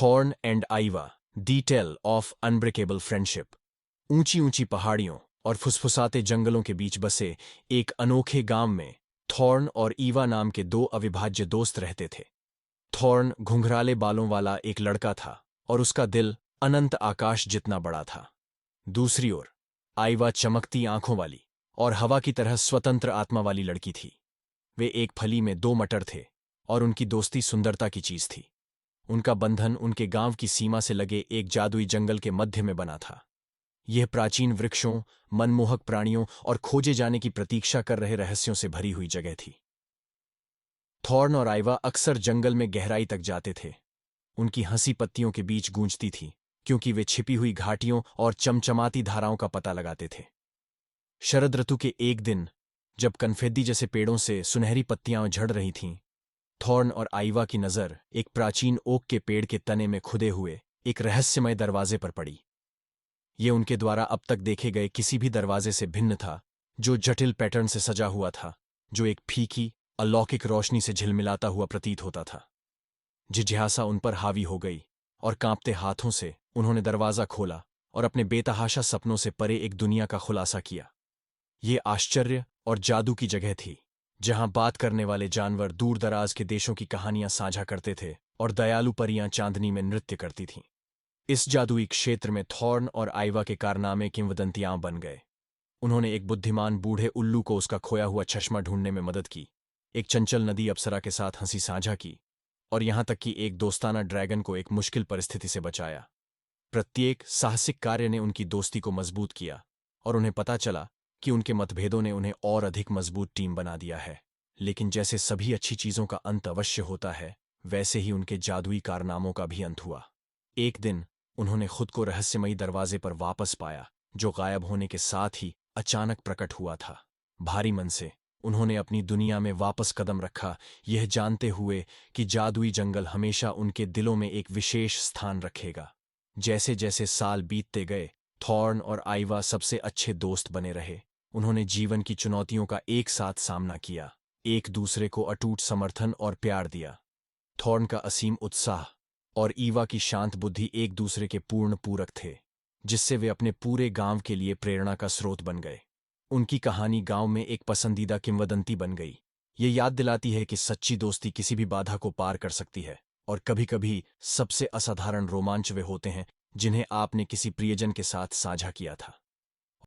Thorn and Aiwa, detail of unbreakable friendship. ऊंची ऊंची पहाड़ियों और फुसफुसाते जंगलों के बीच बसे एक अनोखे गांव में थॉर्न और ईवा नाम के दो अविभाज्य दोस्त रहते थे। थॉर्न घुंघराले बालों वाला एक लड़का था और उसका दिल अनंत आकाश जितना बड़ा था। दूसरी ओर आइवा चमकती आंखों वाली और हवा की तरह स्वतंत्र आत्मा वाली लड़की थी। वे एक फली में दो मटर थे और उनकी दोस्ती सुंदरता की चीज थी। उनका बंधन उनके गांव की सीमा से लगे एक जादुई जंगल के मध्य में बना था। यह प्राचीन वृक्षों, मनमोहक प्राणियों और खोजे जाने की प्रतीक्षा कर रहे रहस्यों से भरी हुई जगह थी। थॉर्न और आइवा अक्सर जंगल में गहराई तक जाते थे। उनकी हंसी पत्तियों के बीच गूंजती थी, क्योंकि वे छिपी हुई घाटियों और चमचमाती धाराओं का पता लगाते थे। शरद ऋतु के एक दिन, जब कनफेद्दी जैसे पेड़ों से सुनहरी पत्तियां झड़ रही थीं, थॉर्न और आइवा की नजर एक प्राचीन ओक के पेड़ के तने में खुदे हुए एक रहस्यमय दरवाजे पर पड़ी। ये उनके द्वारा अब तक देखे गए किसी भी दरवाजे से भिन्न था, जो जटिल पैटर्न से सजा हुआ था, जो एक फीकी, अलौकिक रोशनी से झिलमिलाता हुआ प्रतीत होता था। जिज्ञासा उन पर हावी हो गई और कांपते हाथों से उन्होंने दरवाजा खोला और अपने बेतहाशा सपनों से परे एक दुनिया का खुलासा किया। ये आश्चर्य और जादू की जगह थी, जहां बात करने वाले जानवर दूर दराज के देशों की कहानियां साझा करते थे और दयालु परियां चांदनी में नृत्य करती थीं। इस जादुई क्षेत्र में थॉर्न और आइवा के कारनामे किंवदंतियां बन गए। उन्होंने एक बुद्धिमान बूढ़े उल्लू को उसका खोया हुआ चश्मा ढूंढने में मदद की, एक चंचल नदी अप्सरा के साथ हंसी साझा की, और यहां तक कि एक दोस्ताना ड्रैगन को एक मुश्किल परिस्थिति से बचाया। प्रत्येक साहसिक कार्य ने उनकी दोस्ती को मजबूत किया और उन्हें पता चला कि उनके मतभेदों ने उन्हें और अधिक मजबूत टीम बना दिया है। लेकिन जैसे सभी अच्छी चीजों का अंत अवश्य होता है, वैसे ही उनके जादुई कारनामों का भी अंत हुआ। एक दिन उन्होंने खुद को रहस्यमयी दरवाजे पर वापस पाया, जो गायब होने के साथ ही अचानक प्रकट हुआ था। भारी मन से उन्होंने अपनी दुनिया में वापस कदम रखा, यह जानते हुए कि जादुई जंगल हमेशा उनके दिलों में एक विशेष स्थान रखेगा। जैसे जैसे साल बीतते गए, थॉर्न और आइवा सबसे अच्छे दोस्त बने रहे। उन्होंने जीवन की चुनौतियों का एक साथ सामना किया, एक दूसरे को अटूट समर्थन और प्यार दिया। थॉर्न का असीम उत्साह और ईवा की शांत बुद्धि एक दूसरे के पूर्ण पूरक थे, जिससे वे अपने पूरे गांव के लिए प्रेरणा का स्रोत बन गए। उनकी कहानी गांव में एक पसंदीदा किंवदंती बन गई। ये याद दिलाती है कि सच्ची दोस्ती किसी भी बाधा को पार कर सकती है, और कभी-कभी सबसे असाधारण रोमांच वे होते हैं जिन्हें आपने किसी प्रियजन के साथ साझा किया था।